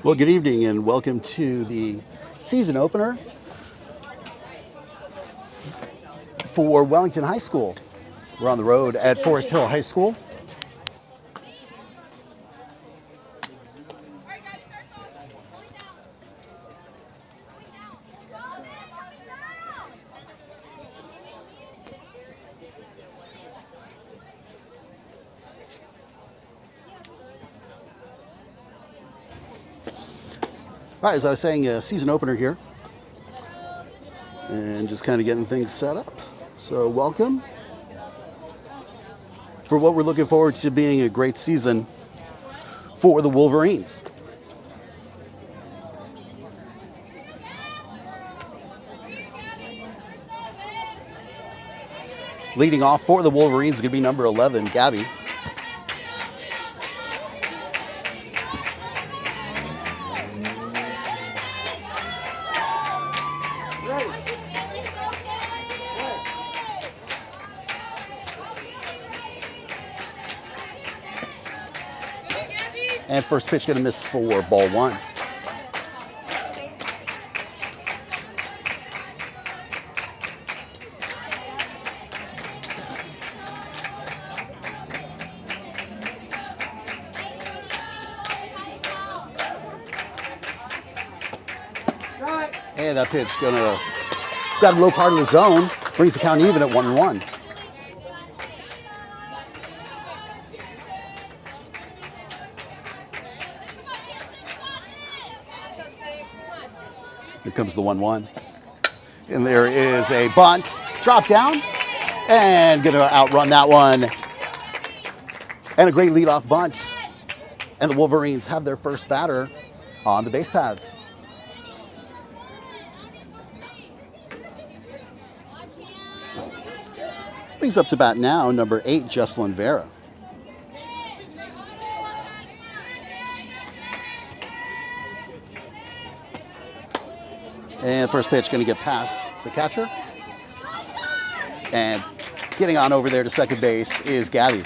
Well, good evening and welcome to the season opener for Wellington High School. We're on the road at Forest Hill High School. All right, as I was saying, a season opener here, and just kind of getting things set up. So welcome for what we're looking forward to being a great season for the Wolverines. Leading off for the Wolverines is going to be number 11, Gabby. And first pitch going to miss for ball one. And that pitch going to grab a low part of the zone, brings the count even at 1-1. Here comes the 1-1. And there is a bunt, drop down, and going to outrun that one. And a great leadoff bunt. And the Wolverines have their first batter on the base paths. Brings up to bat now, number 8, Jesslyn Vera. And first pitch going to get past the catcher. And getting on over there to second base is Gabby.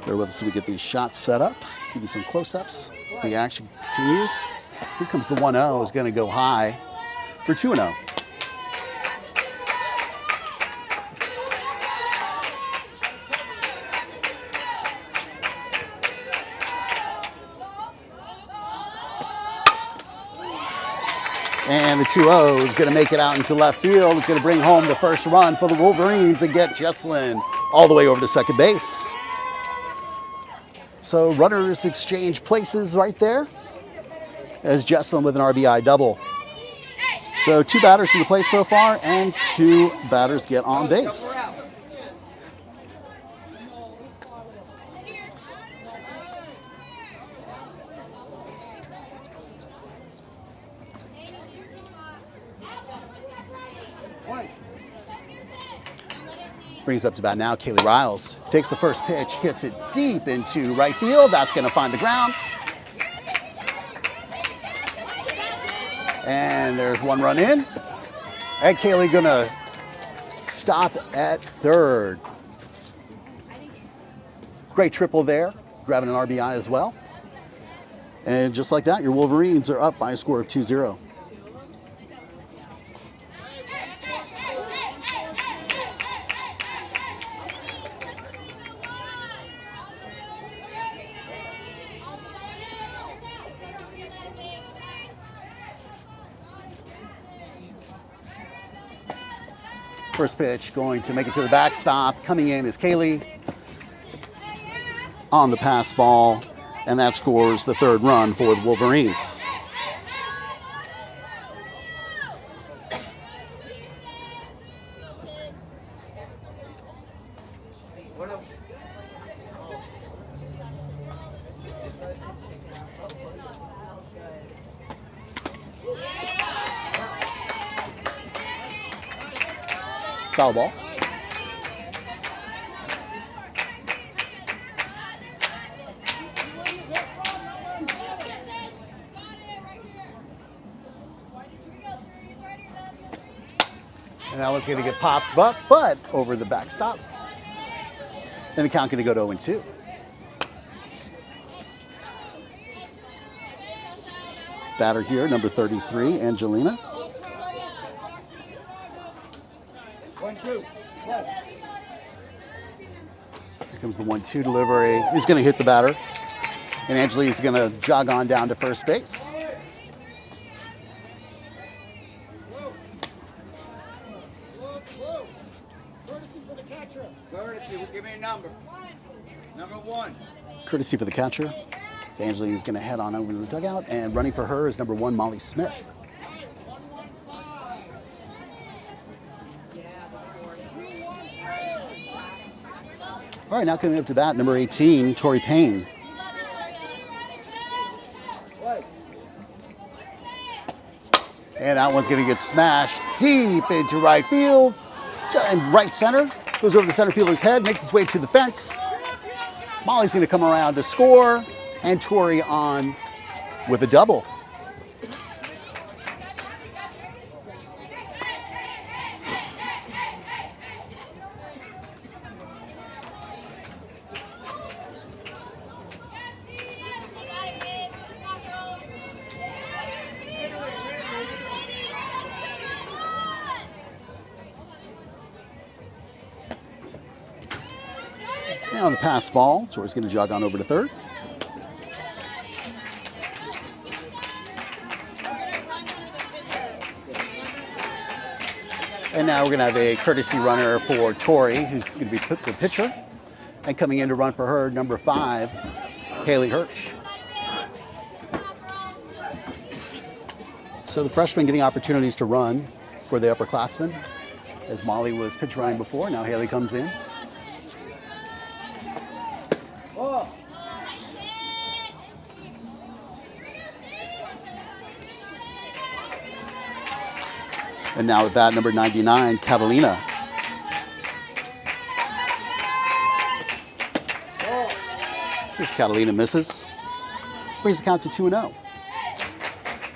Bear with us as we get these shots set up. Give you some close-ups as the action continues. Here comes the 1-0. Is going to go high for 2-0. And the 2-0 is going to make it out into left field. It's going to bring home the first run for the Wolverines and get Jesslyn all the way over to second base. So runners exchange places right there as Jesslyn with an RBI double. So 2 batters to the plate so far and 2 batters get on base. Brings up to bat now, Riles. Takes the first pitch, hits it deep into right field. That's going to find the ground. And there's 1 run in. And Kaylee going to stop at third. Great triple there, grabbing an RBI as well. And just like that, your Wolverines are up by a score of 2-0. First pitch going to make it to the backstop. Coming in is Kaylee on the pass ball, and that scores the 3rd run for the Wolverines. Foul ball. one's going to get popped up, but over the backstop. And the count going to go to 0-2. Batter here, number 33, Angelina. 1-2. Here comes the 1-2 delivery. He's going to hit the batter. And Angelina's going to jog on down to first base. Courtesy for the catcher. Courtesy, give me a number. Number 1. Courtesy for the catcher. So Angelina's going to head on over to the dugout, and running for her is number 1, Molly Smith. All right, now coming up to bat, number 18, Tori Payne. And that one's going to get smashed deep into right field. And right center. Goes over the center fielder's head, makes its way to the fence. Molly's going to come around to score. And Tori on with a double. And on the pass ball, Tori's going to jog on over to third. And now we're going to have a courtesy runner for Tori, who's going to be the pitcher. And coming in to run for her, number 5, Haley Hirsch. So the freshman getting opportunities to run for the upperclassmen, as Molly was pitch running before. Now Haley comes in. And now at bat number 99, Catalina. Here's Catalina, misses. Brings the count to 2-0.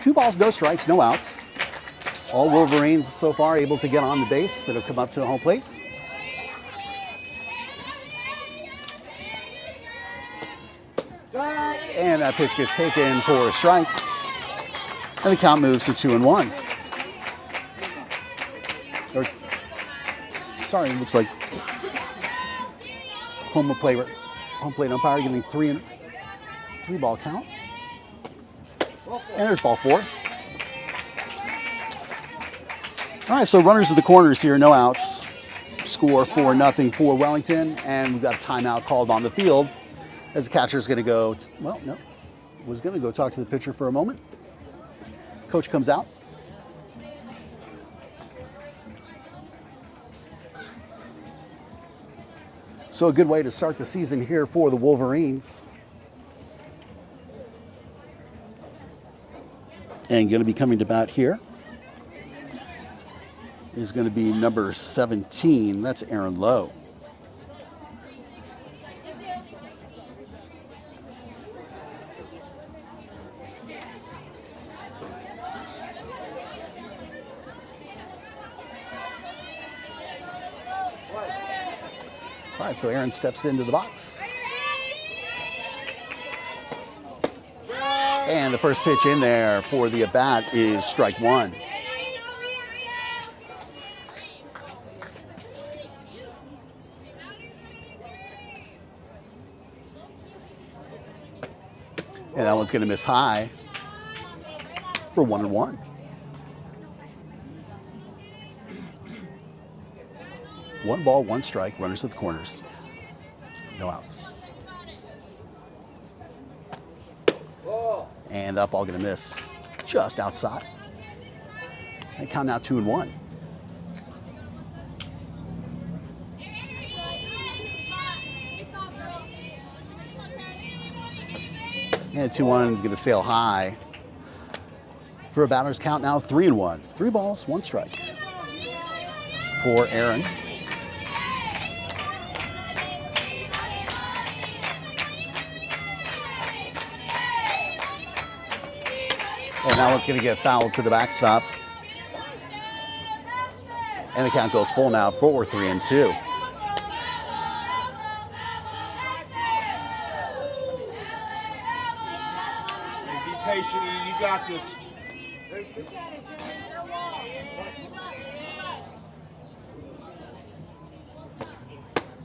2 balls, no strikes, no outs. All Wolverines so far able to get on the base that have come up to the home plate. And that pitch gets taken for a strike. And the count moves to 2-1. Sorry, it looks like home plate umpire giving 3-ball count. And there's ball 4. All right, so runners at the corners here, no outs. Score 4-0 for Wellington, and we've got a timeout called on the field as the catcher's going to go, was going to go talk to the pitcher for a moment. Coach comes out. So a good way to start the season here for the Wolverines. And going to be coming to bat here is going to be number 17. That's Aaron Lowe. All right, so Aaron steps into the box. And the first pitch in there for the at-bat is strike 1. And that one's going to miss high for 1-1. One ball, one strike, runners at the corners. No outs. And that ball going to miss just outside. And count now 2-1. And 2-1 is going to sail high for a batter's count now 3-1. 3 balls, 1 strike for Aaron. And that one's going to get fouled to the backstop. And And the count goes full now, 4-3-2. Be patient, you got this.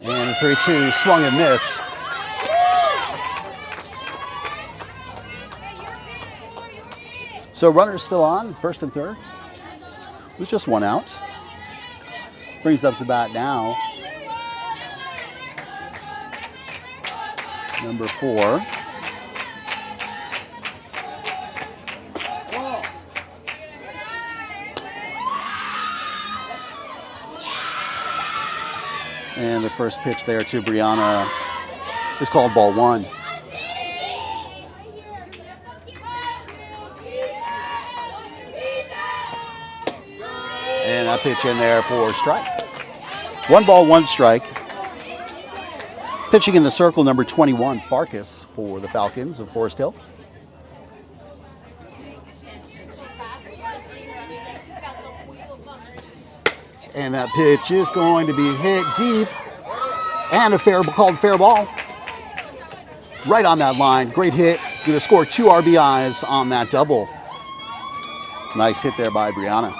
And 3-2, swung and missed. So runners still on, first and third. With just one out. Brings up to bat now. Number 4. And the first pitch there to Brianna is called ball 1. And that pitch in there for strike. 1 ball, 1 strike. Pitching in the circle, number 21, Farkas for the Falcons of Forest Hill. And that pitch is going to be hit deep. And called fair ball. Right on that line. Great hit. Going to score 2 RBIs on that double. Nice hit there by Brianna.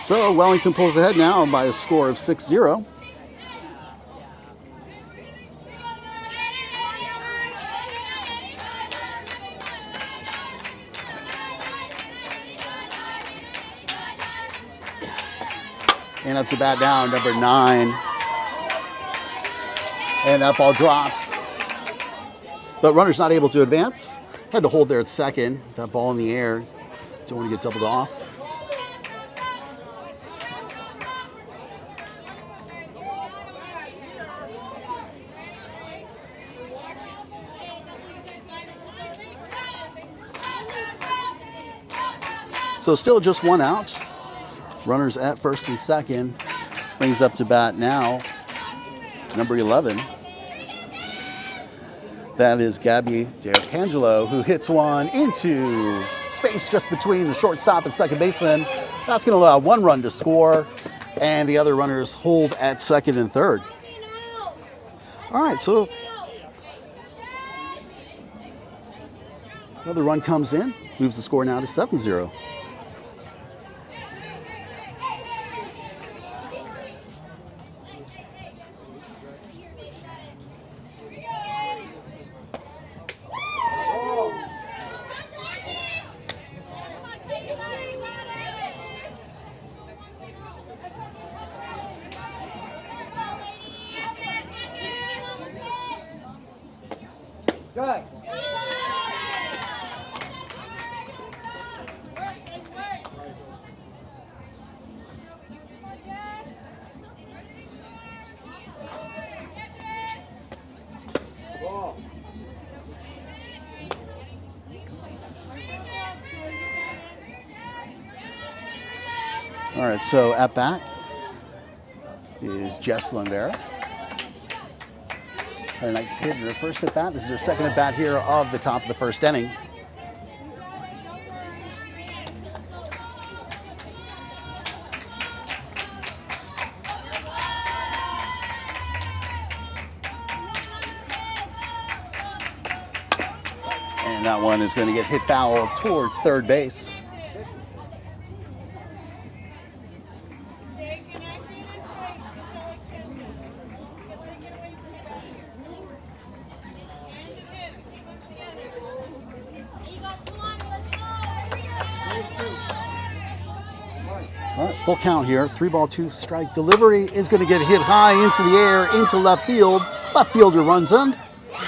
So Wellington pulls ahead now by a score of 6-0. And up to bat down, number 9. And that ball drops. But runner's not able to advance. Had to hold there at second. That ball in the air. Don't want to get doubled off. So still just 1 out. Runners at first and second. Brings up to bat now, number 11. That is Gabby D'Angelo, who hits one into space just between the shortstop and second baseman. That's going to allow 1 run to score, and the other runners hold at second and third. All right, so another run comes in, moves the score now to 7-0. All right, so at bat is Jesslyn Vera. Had a nice hit in her first at bat. This is her second at bat here of the top of the first inning. And that one is going to get hit foul towards third base. All right, full count here. 3 ball, 2 strike. Delivery is going to get hit high into the air, into left field. Left fielder runs in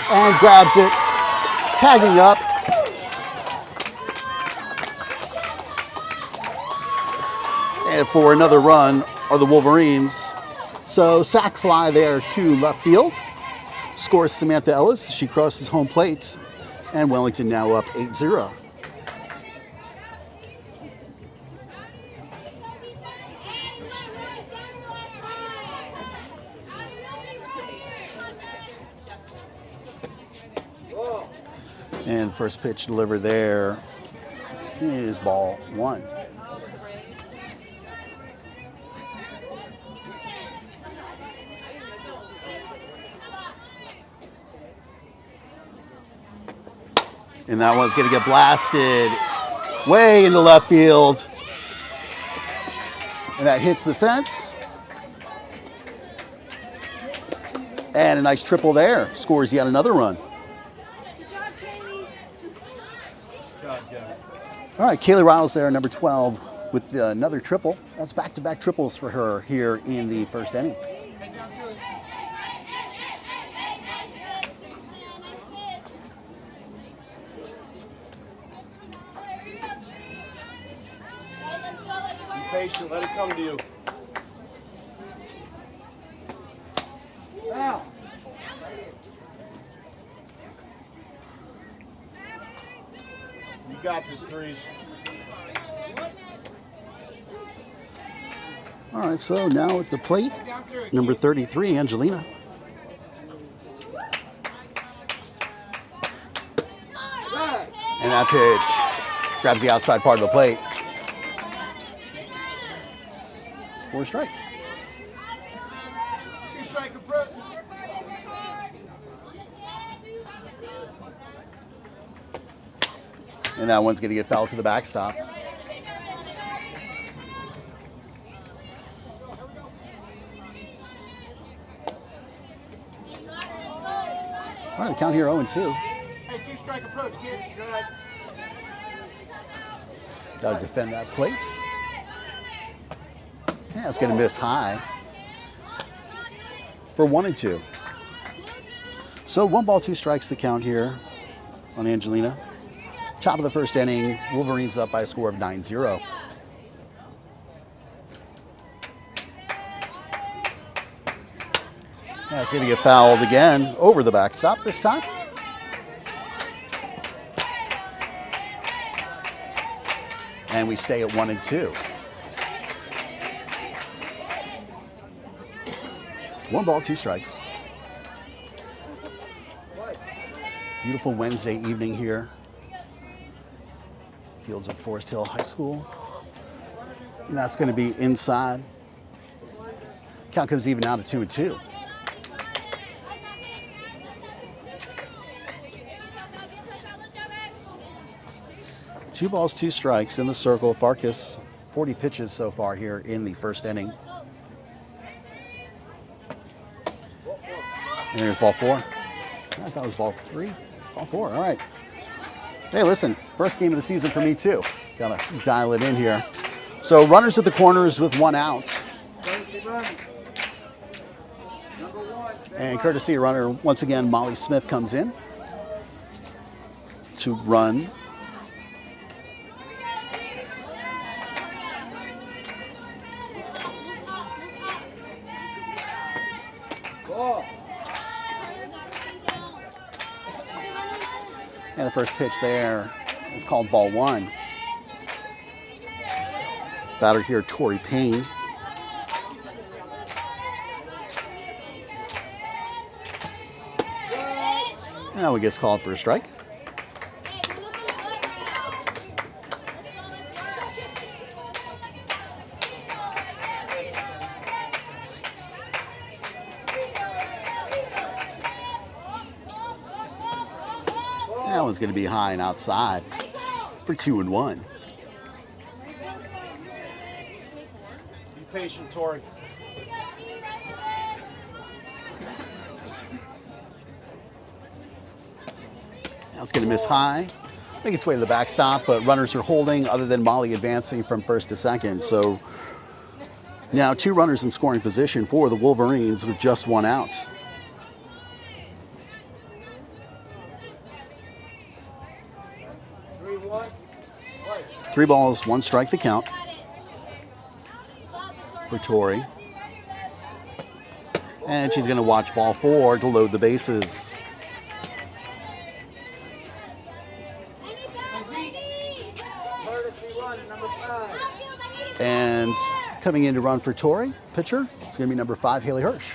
and grabs it, tagging up. And for another run are the Wolverines. So sac fly there to left field. Scores Samantha Ellis. She crosses home plate. And Wellington now up 8-0. And first pitch delivered there is ball 1. And that one's going to get blasted way into left field. And that hits the fence. And a nice triple there. Scores yet another run. All right, Kaylee Riles there, number 12, with another triple. That's back-to-back triples for her here in the first inning. Be patient, let it come to you. Now. You got this, Threes. All right, so now at the plate, number 33, Angelina. And that pitch grabs the outside part of the plate. For a strike. Two-strike approach. And that one's going to get fouled to the backstop. All right, the count here 0-2. Hey, two-strike approach, kid. Good. Got to defend that plate. Yeah, it's going to miss high for 1-2. So 1 ball, 2 strikes the count here on Angelina. Top of the first inning, Wolverines up by a score of 9-0. Yeah, it's going to get fouled again over the backstop this time. And we stay at 1-2. 1 ball, 2 strikes. Beautiful Wednesday evening here. Fields of Forest Hill High School. And that's going to be inside. Count comes even out at 2-2. Two balls, 2 strikes in the circle. Farkas, 40 pitches so far here in the first inning. And there's ball 4. I thought it was ball 3. Ball 4, all right. Hey, listen, first game of the season for me too. Gotta dial it in here. So runners at the corners with 1 out. And courtesy runner, once again, Molly Smith comes in to run. And the first pitch there is called ball 1. Batter here, Payne. And that one gets called for a strike. That one's going to be high and outside for 2-1. Be patient, Tori. Now it's going to miss high. Make its way to the backstop, but runners are holding other than Molly advancing from first to second. So now 2 runners in scoring position for the Wolverines with just 1 out. Three balls, 1 strike the count for Tori. And she's going to watch ball 4 to load the bases. And coming in to run for Tori, pitcher, it's going to be number 5, Haley Hirsch.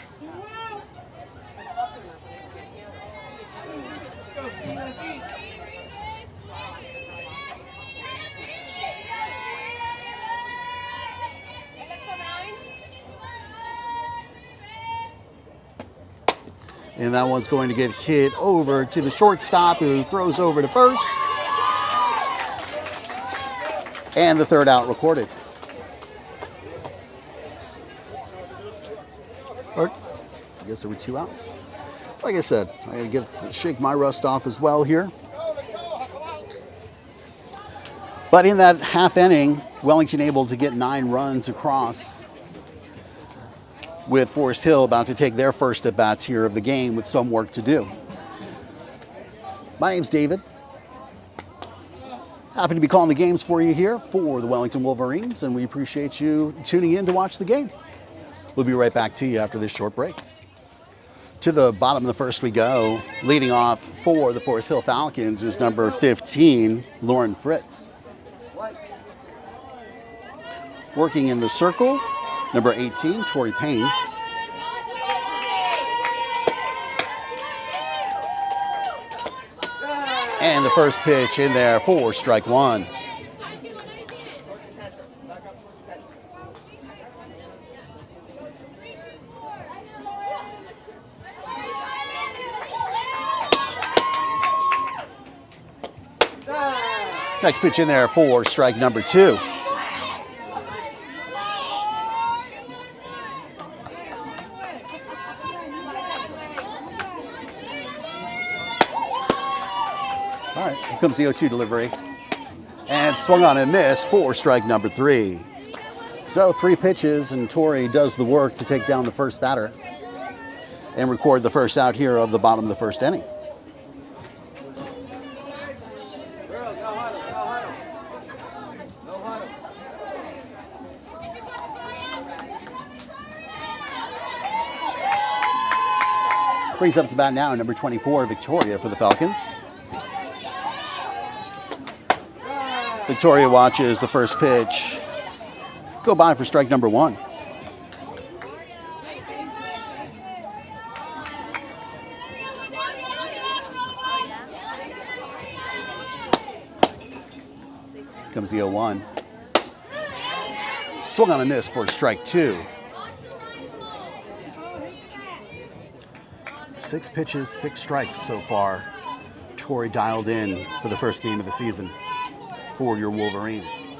And that one's going to get hit over to the shortstop, who throws over to first. And the third out recorded. Or, I guess there were 2 outs. Like I said, I got to shake my rust off as well here. But in that half inning, Wellington able to get 9 runs across, with Forest Hill about to take their first at-bats here of the game with some work to do. My name's David. Happy to be calling the games for you here for the Wellington Wolverines, and we appreciate you tuning in to watch the game. We'll be right back to you after this short break. To the bottom of the first we go. Leading off for the Forest Hill Falcons is number 15, Lauren Fritz. Working in the circle, number 18, Tori Payne. And the first pitch in there for strike 1. Next pitch in there for strike number 2. All right, here comes the 0-2 delivery. And swung on and missed for strike number 3. So 3 pitches, and Tori does the work to take down the first batter and record the first out here of the bottom of the first inning. Brings up to bat now, number 24, Victoria for the Falcons. Victoria watches the first pitch go by for strike number 1. Comes the 0-1. Swung on a miss for strike 2. 6 pitches, 6 strikes so far. Tori dialed in for the first game of the season for your Wolverines.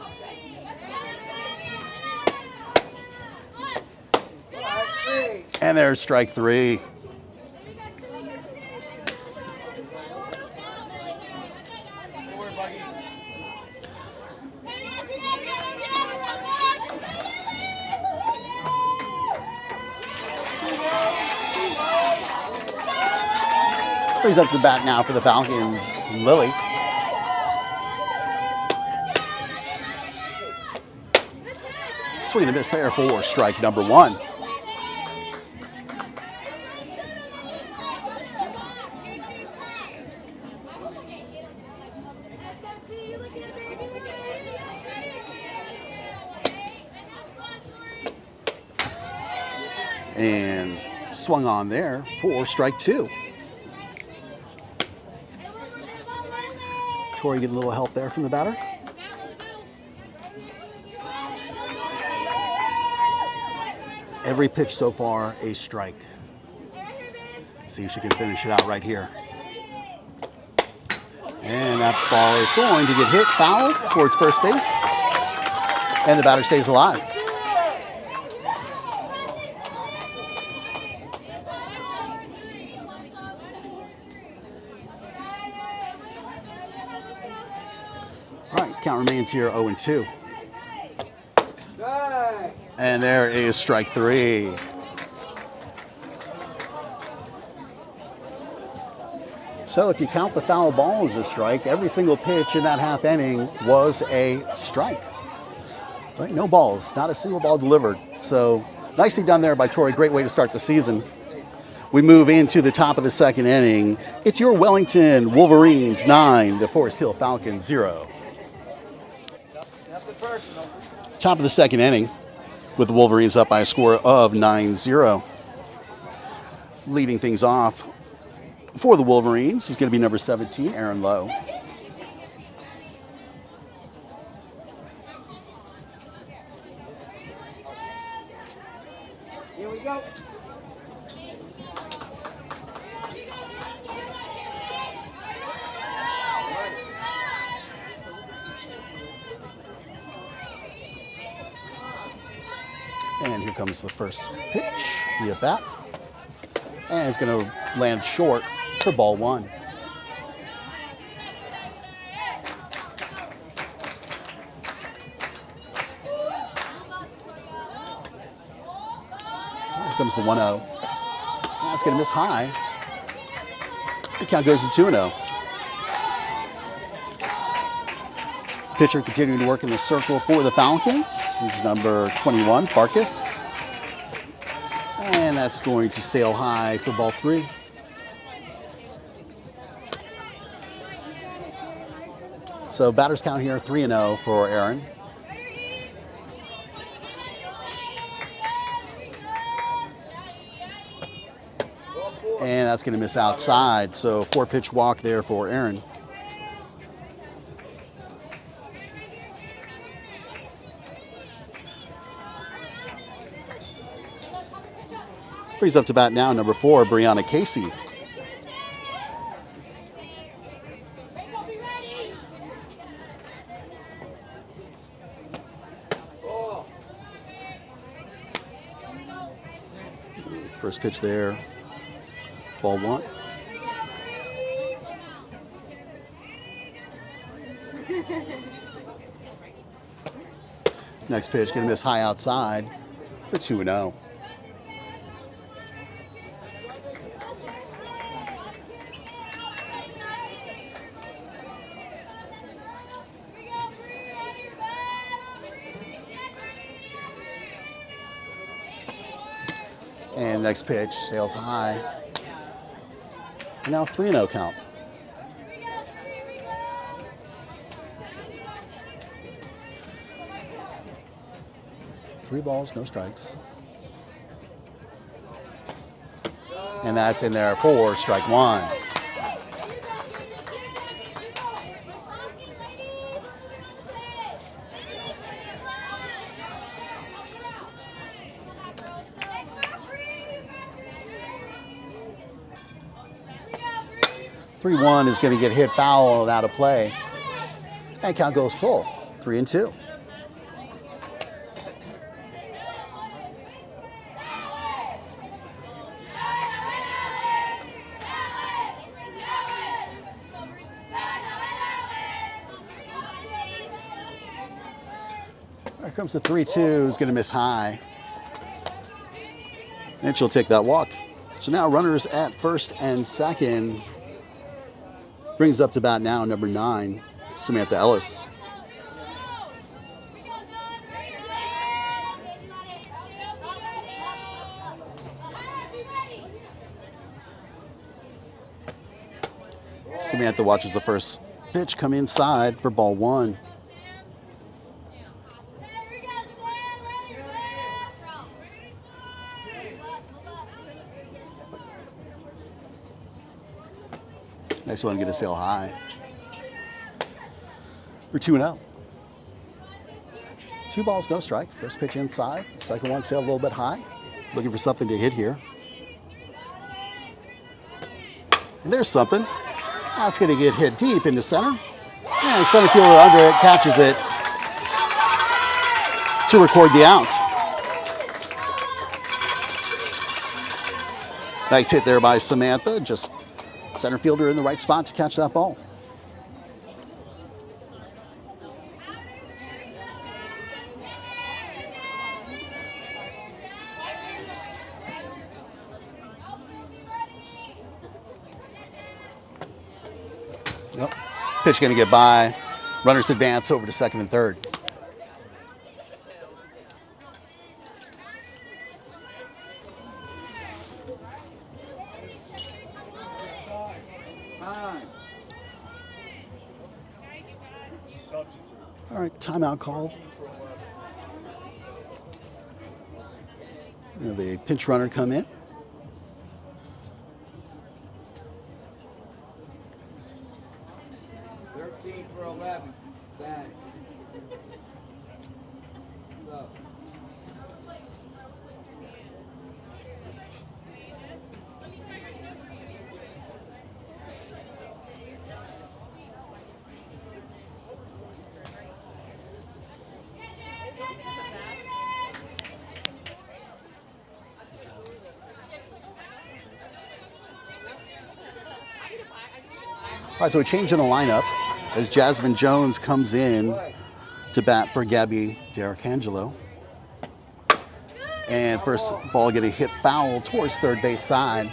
And there's strike 3. Brings up to the bat now for the Falcons, Lily. Swing and a miss there for strike number 1. And swung on there for strike 2. Tori getting a little help there from the batter. Every pitch so far, a strike. See if she can finish it out right here. And that ball is going to get hit foul towards first base. And the batter stays alive. Count remains here 0-2. And there is strike 3. So if you count the foul ball as a strike, every single pitch in that half inning was a strike. Right? No balls, not a single ball delivered. So nicely done there by Tori. Great way to start the season. We move into the top of the second inning. It's your Wellington Wolverines 9, the Forest Hill Falcons 0. Top of the second inning with the Wolverines up by a score of 9-0. Leading things off for the Wolverines is going to be number 17, Aaron Lowe. Here we go. And here comes the first pitch, the at bat. And it's going to land short for ball 1. Here comes the 1-0. That's going to miss high. The count goes to 2-0. Pitcher continuing to work in the circle for the Falcons. This is number 21, Farkas. And that's going to sail high for ball 3. So batter's count here, 3-0 for Aaron. And that's going to miss outside. So 4-pitch walk there for Aaron. Brings up to bat now, number 4, Brianna Casey. First pitch there, ball 1. Next pitch, going to miss high outside for 2-0. And next pitch, sails high. And now 3-0 count. Three balls, no strikes. And that's in there for strike 1. Three-1 is going to get hit foul and out of play. And count goes full, 3-2. Here comes the 3-2, is going to miss high. And she'll take that walk. So now runners at first and second. Brings up to bat now number 9, Samantha Ellis. Samantha watches the first pitch come inside for ball 1. Next one, get a sail high for 2-0. 2 balls, no strike. First pitch inside. Second one, sail a little bit high. Looking for something to hit here. And there's something. That's going to get hit deep into center. And center fielder under it catches it to record the out. Nice hit there by Samantha. Just center fielder in the right spot to catch that ball. Yep. Pitch going to get by. Runners advance over to second and third. All right, timeout call. The pinch runner come in. All right, so a change in the lineup as Jasmine Jones comes in to bat for Gabby D'Arcangelo. And first ball getting hit foul towards third base side.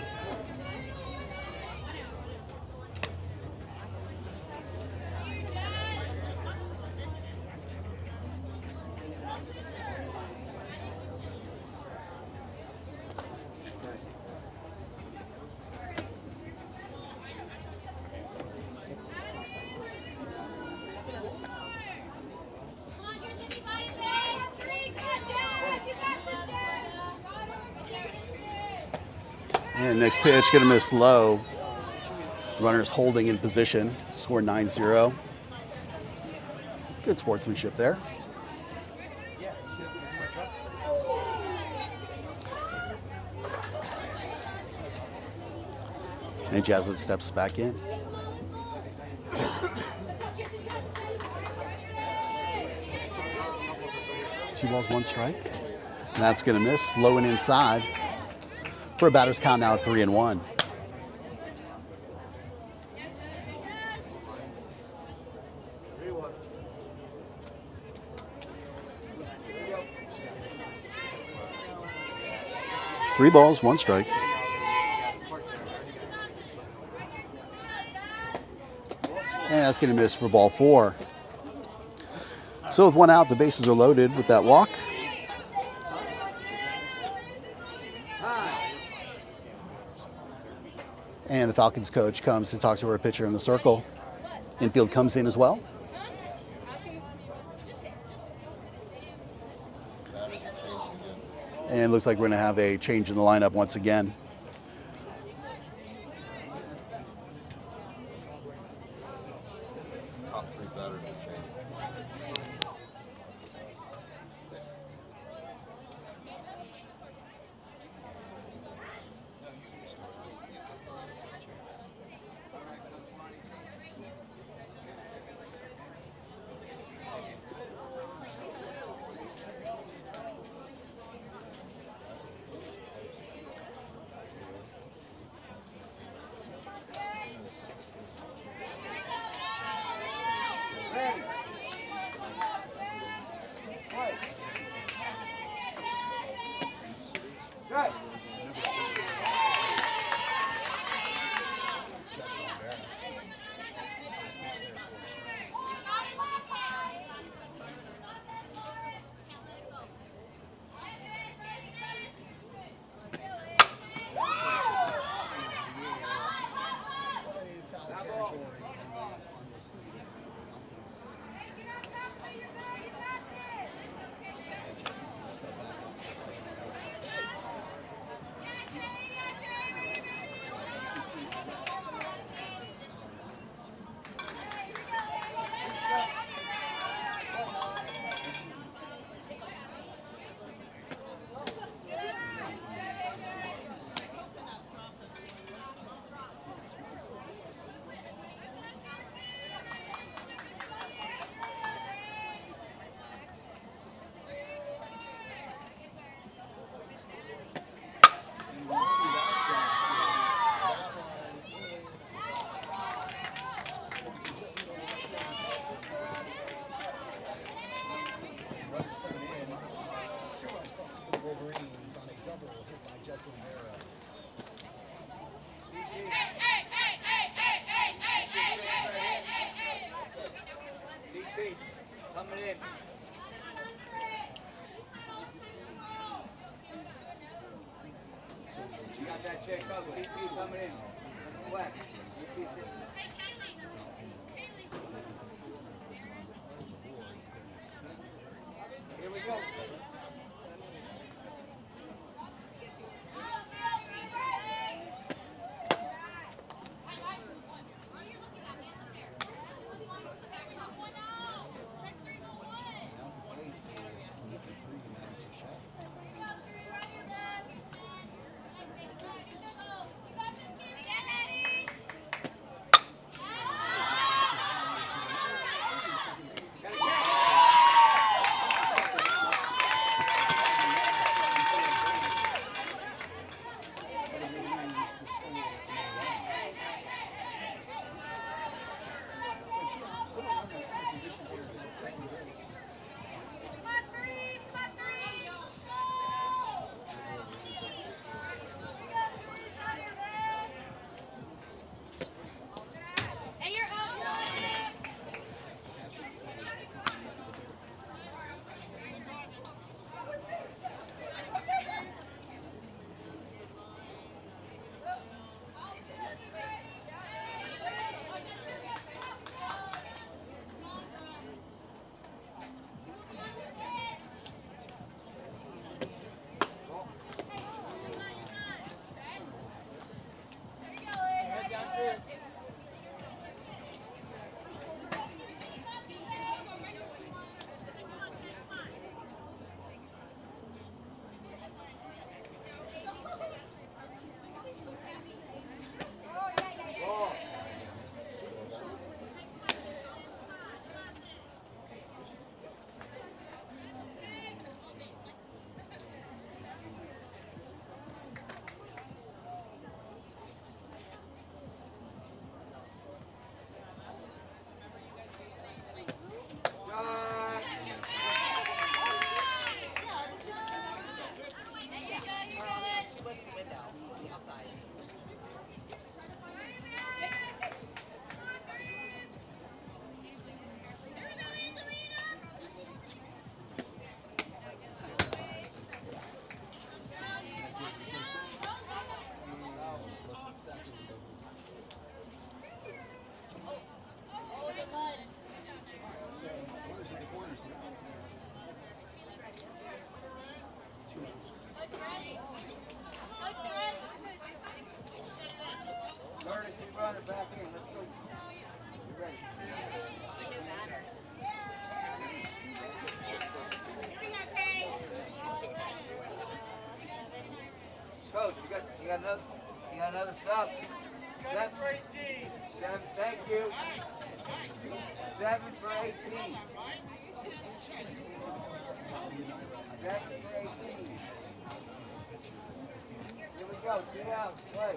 And next pitch, gonna miss Lowe. Runners holding in position, score 9-0. Good sportsmanship there. And Jasmine steps back in. Two balls, one strike. And that's gonna miss, low and inside. For a batter's count now at 3-1. Three balls, one strike. And that's going to miss for ball 4. So with one out, the bases are loaded with that walk. And the Falcons coach comes to talk to her pitcher in the circle. Infield comes in as well. And it looks like we're going to have a change in the lineup once again. Wolverines on a double hit by Vera. Coming in. You got that check covered. DP coming in. Black. Here we go. You got another sub. 7 for 18. 7, thank you. 7 for 18. 7 for 18. Here we go. 2 outs. Play.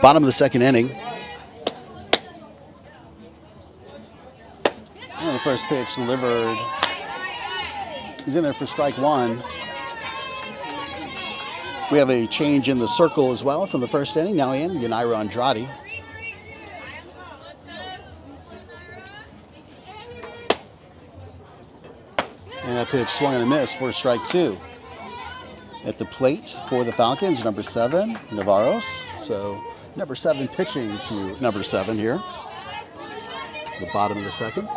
Bottom of the second inning. And the first pitch delivered. He's in there for strike 1. We have a change in the circle as well from the first inning. Now in Andrade. And that pitch swung and a miss for strike 2. At the plate for the Falcons, number 7, Navarros. So number 7 pitching to number 7 here. The bottom of the second.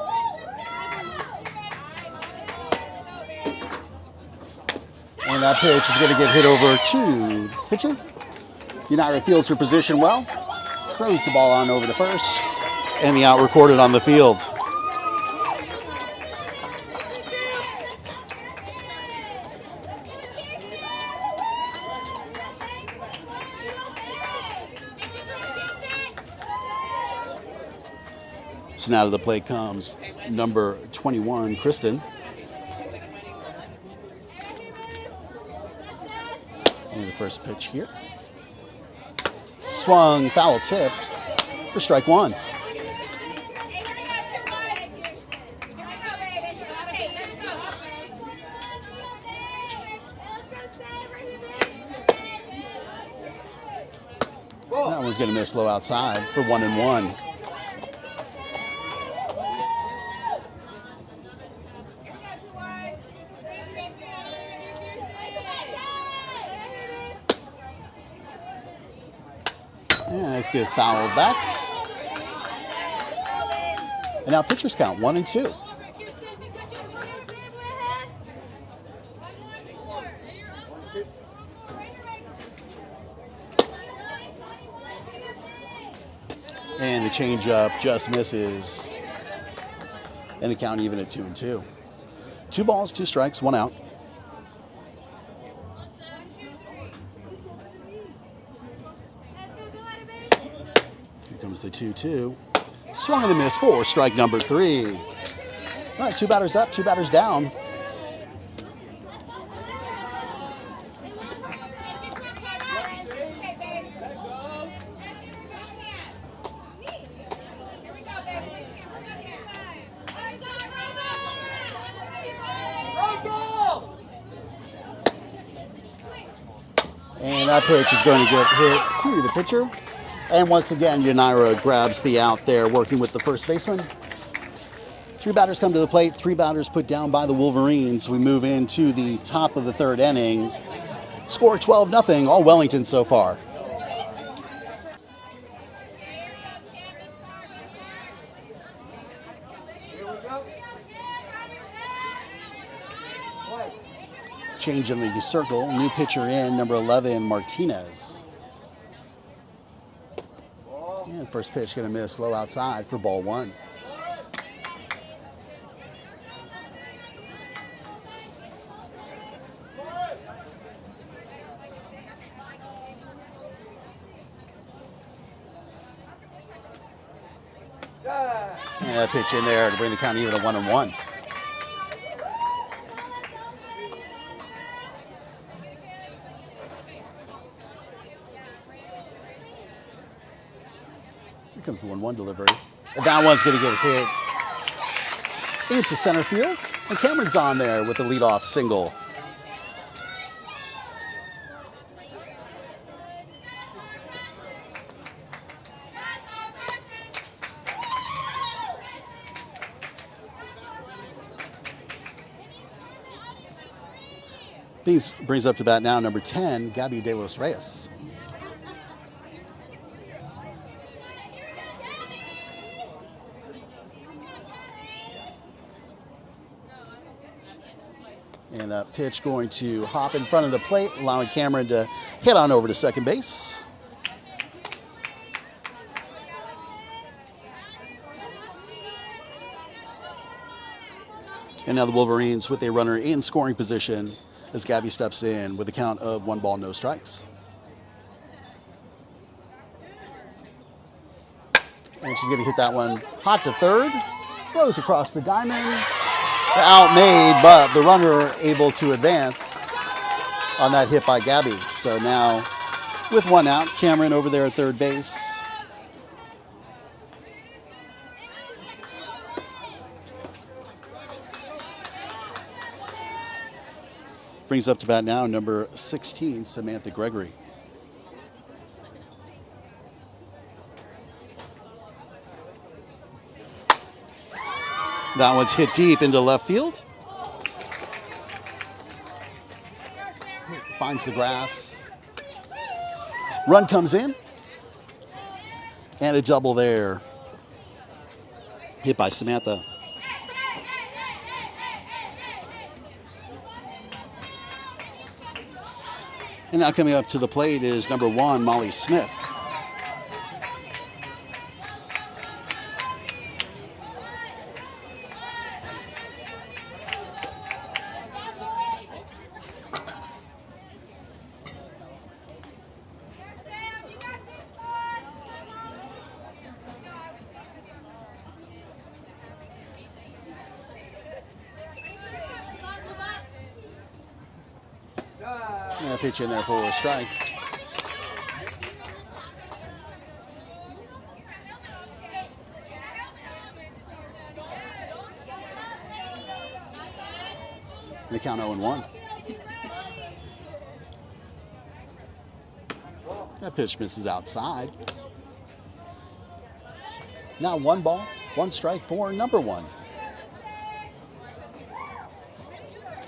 And that pitch is going to get hit over to pitcher. United fields her position well. Throws the ball on over to first. And the out recorded on the field. So now to the plate comes number 21, Kristen. And the first pitch here. Swung, foul tip for strike 1. That one's going to miss low outside for 1-1. Let's get fouled back. And now pitchers count 1-2. And the changeup just misses. And the count even at 2-2. 2 balls, 2 strikes, 1 out. Comes the 2-2. Swung and a miss for strike number 3. All right, 2 batters up, 2 batters down. And that pitch is going to get hit to the pitcher. And once again, Yanira grabs the out there, working with the first baseman. 3 batters come to the plate, 3 batters put down by the Wolverines. We move into the top of the 3rd inning. Score 12-0, all Wellington so far. Change in the circle, new pitcher in, number 11, Martinez. And first pitch going to miss low outside for ball 1. And that pitch in there to bring the count even to 1-1. Here comes the 1-1 delivery. And that one's going to get hit into center field, and Cameron's on there with the leadoff single. These brings up to bat now number 10, Gabby de Los Reyes. And that pitch going to hop in front of the plate, allowing Cameron to hit on over to second base. And now the Wolverines with a runner in scoring position as Gabby steps in with a count of 1 ball, no strikes. And she's going to hit that one hot to third. Throws across the diamond. Out made, but the runner able to advance on that hit by Gabby. So now with 1 out, Cameron over there at third base. Brings up to bat now number 16, Samantha Gregory. That one's hit deep into left field. Finds the grass. Run comes in. And a double there. Hit by Samantha. And now coming up to the plate is number 1, Molly Smith. And a pitch in there for a strike. And the count 0-1. That pitch misses outside. Now 1 ball, 1 strike for number 1.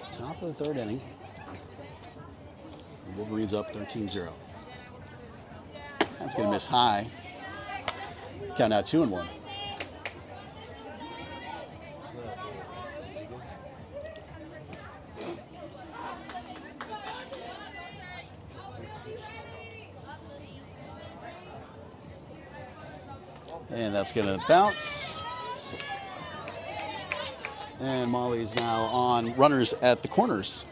Top of the 3rd inning. The Wolverines up 13-0. That's going to miss high. Count now 2-1. And that's going to bounce. And Molly's now on runners at the corners.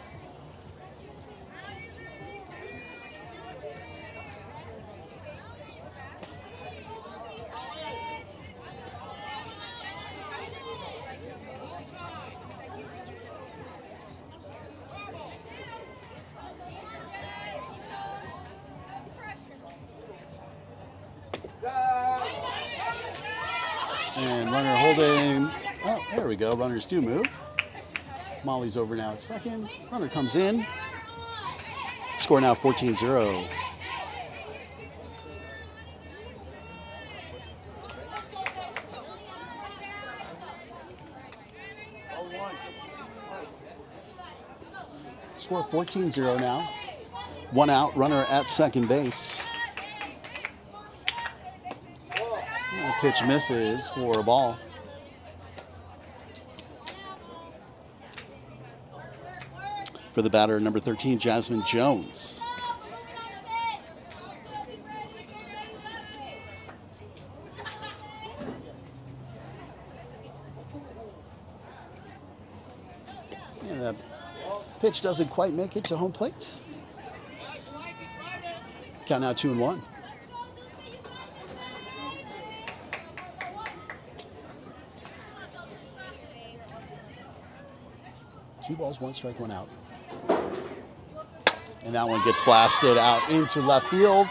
And runner holding. Oh, there we go. Runners do move. Molly's over now at second. Runner comes in. Score now 14-0. Score 14-0 now. 1 out. Runner at second base. Pitch misses for a ball. For the batter, number 13, Jasmine Jones. And that pitch doesn't quite make it to home plate. Count now 2-1. 2 balls, 1 strike, 1 out. And that one gets blasted out into left field.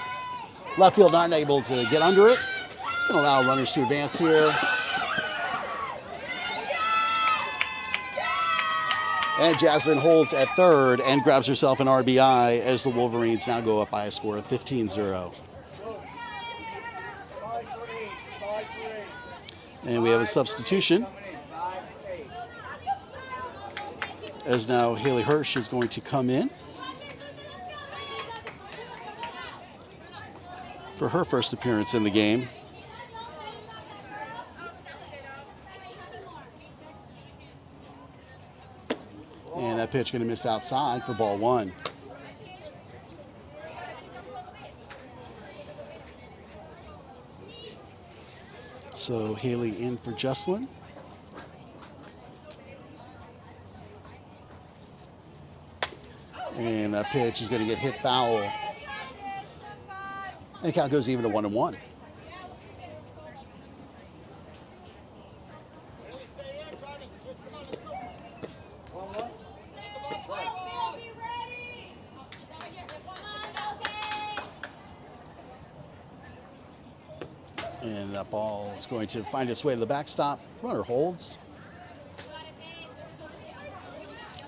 Left field not able to get under it. It's going to allow runners to advance here. And Jasmine holds at third and grabs herself an RBI as the Wolverines now go up by a score of 15-0. And we have a substitution, as now Haley Hirsch is going to come in for her first appearance in the game. And that pitch going to miss outside for ball one. So Haley in for Jesslyn. And that pitch is going to get hit foul. And the count goes even to 1-1. And that ball is going to find its way to the backstop. Runner holds.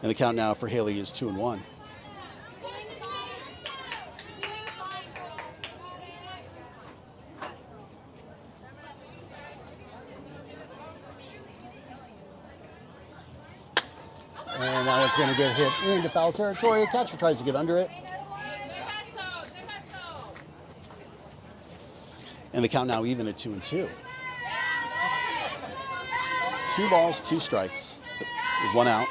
And the count now for Haley is 2-1. And that one's going to get hit into foul territory. Catcher tries to get under it. And the count now even at 2-2. 2 balls, 2 strikes, with 1 out.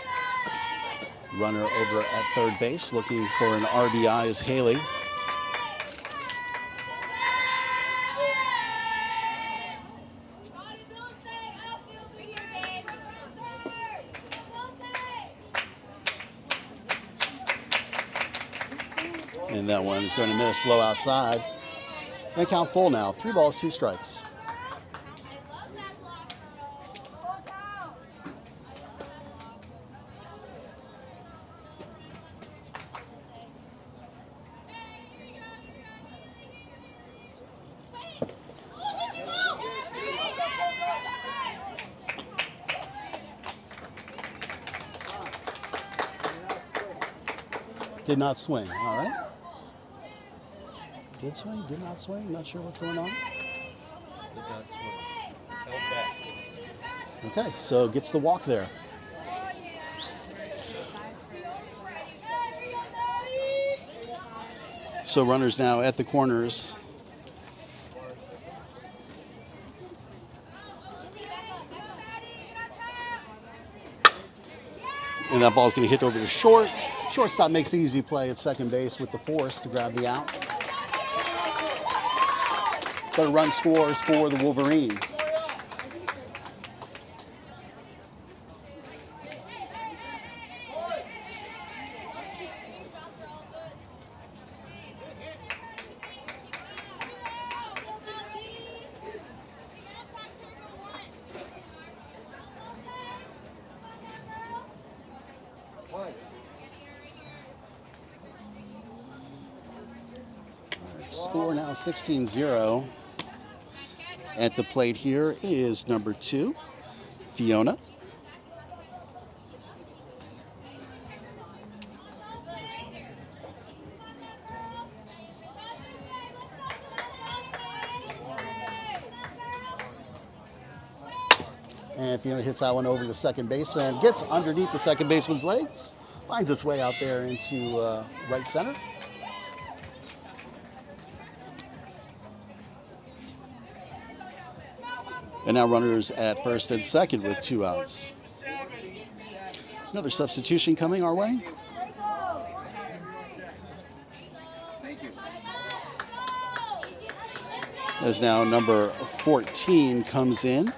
Runner over at third base looking for an RBI is Haley. And that one is going to miss low outside. And count full now. 3 balls, 2 strikes. Did not swing. All right. Did swing, did not swing. Not sure what's going on. Did not swing. Held back. Okay, so gets the walk there. So runners now at the corners. And that ball's going to hit over to short. Shortstop makes the easy play at second base with the force to grab the outs. The run scores for the Wolverines. Score now 16-0. At the plate here is number 2, Fiona. And Fiona hits that one over the second baseman, gets underneath the second baseman's legs, finds its way out there into right center. And now runners at first and second with 2 outs. Another substitution coming our way. As now number 14 comes in.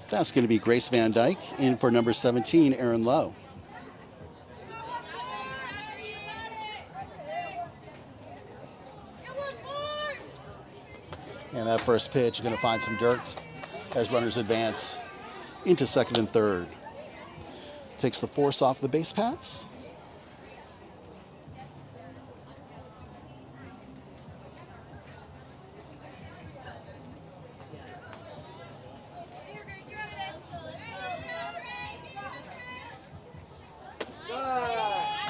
That's going to be Grace VanDyke in for number 17, Aaron Lowe. And that first pitch is going to find some dirt as runners advance into second and third. Takes the force off the base paths.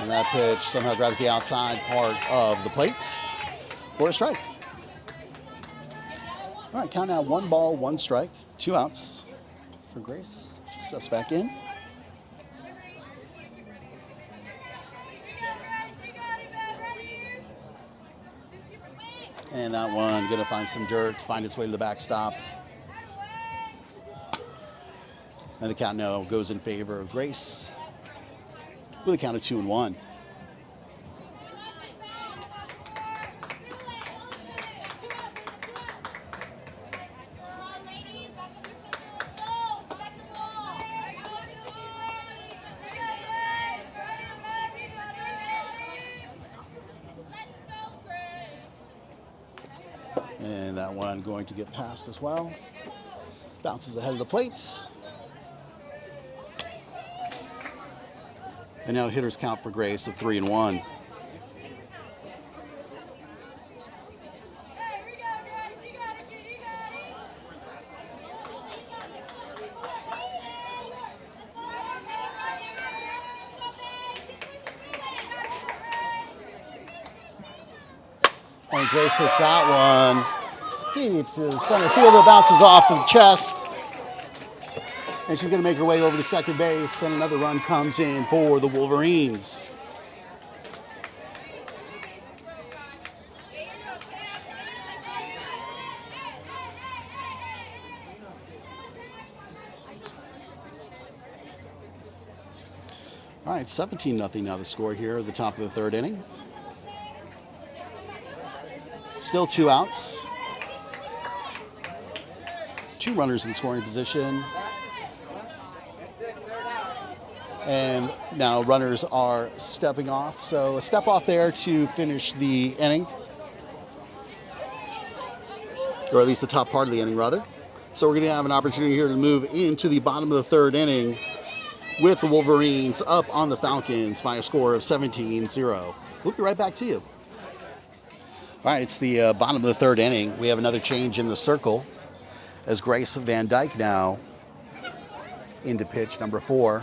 And that pitch somehow grabs the outside part of the plates for a strike. All right, count now 1 ball, 1 strike, 2 outs for Grace. She steps back in. And that one going to find some dirt, find its way to the backstop. And the count now goes in favor of Grace with a count of 2-1. And that one going to get past as well. Bounces ahead of the plate. And now hitters count for Grace of 3-1. And Grace hits that one deep to center fielder, bounces off the chest. And she's going to make her way over to second base, and another run comes in for the Wolverines. All right, 17-0 now the score here at the top of the third inning. Still 2 outs. 2 runners in scoring position. And now runners are stepping off. So a step off there to finish the inning. Or at least the top part of the inning, rather. So we're going to have an opportunity here to move into the bottom of the third inning with the Wolverines up on the Falcons by a score of 17-0. We'll be right back to you. All right, it's the bottom of the third inning. We have another change in the circle as Grace VanDyke now into pitch number 4.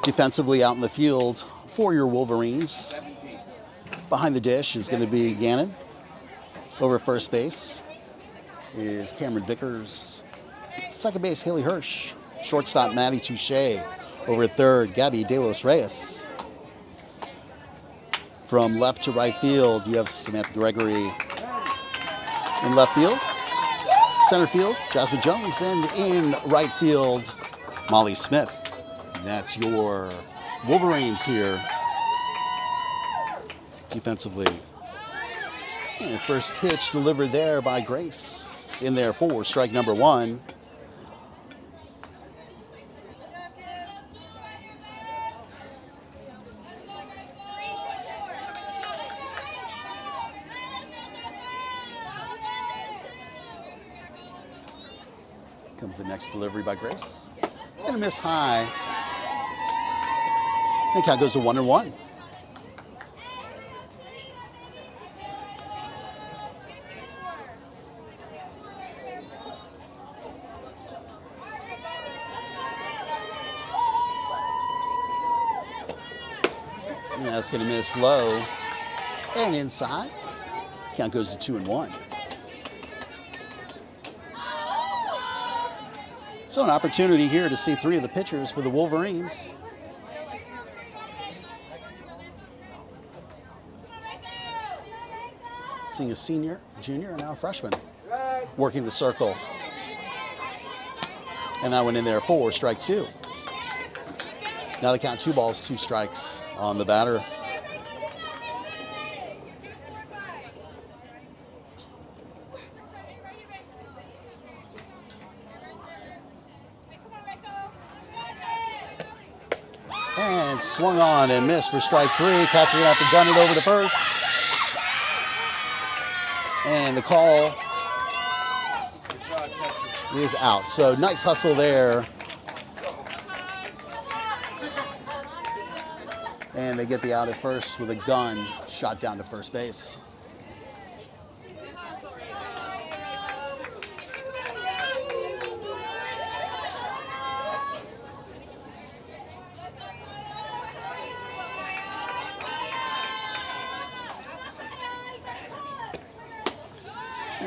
Defensively out in the field for your Wolverines. Behind the dish is going to be Gannon. Over at first base is Cameron Vickers. Second base, Haley Hirsch. Shortstop, Maddie Touchet. Over at third, Gabby de Los Reyes. From left to right field, you have Samantha Gregory in left field. Center field, Jasmine Jones. And in right field, Molly Smith. And that's your Wolverines here defensively. And first pitch delivered there by Grace. It's in there for strike number 1. Comes the next delivery by Grace. It's going to miss high. And count goes to 1-1. And that's going to miss low and inside. Count goes to 2-1. So an opportunity here to see 3 of the pitchers for the Wolverines. Seeing a senior, junior, and now a freshman working the circle. And that one in there for strike 2. Now they count 2 balls, 2 strikes on the batter. And swung on and missed for strike 3. Catcher gonna have to gun it over to first. And the call is out. So nice hustle there. And they get the out at first with a gun shot down to first base.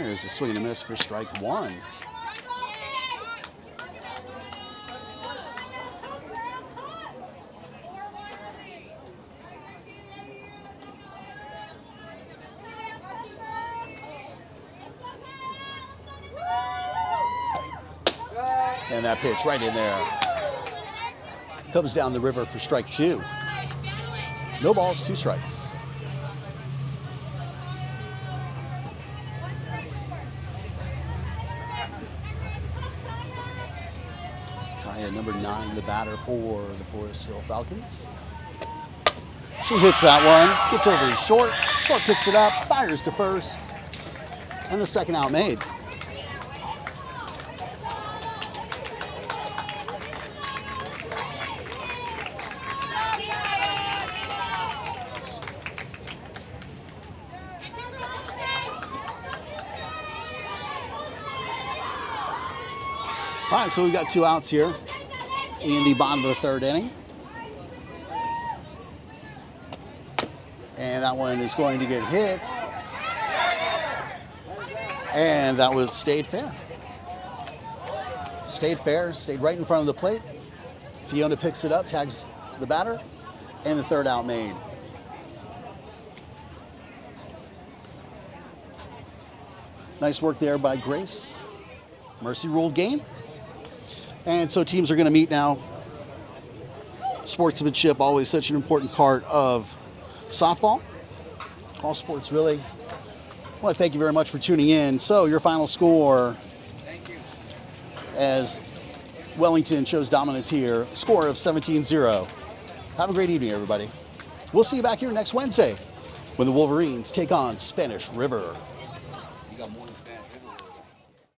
There's a swing and a miss for strike one. And that pitch right in there. Comes down the river for strike two. No balls, 2 strikes. Kaya, number 9, the batter for the Forest Hill Falcons. She hits that one, gets over to short. Short picks it up, fires to first, and the second out made. All right, so we've got 2 outs here in the bottom of the 3rd inning. And that one is going to get hit. And that was stayed fair. Stayed fair, stayed right in front of the plate. Fiona picks it up, tags the batter, and the 3rd out made. Nice work there by Grace. Mercy ruled game. And so teams are going to meet now. Sportsmanship, always such an important part of softball. All sports, really. I want to thank you very much for tuning in. So your final score, as Wellington shows dominance here, score of 17-0. Have a great evening, everybody. We'll see you back here next Wednesday when the Wolverines take on Spanish River. You got more than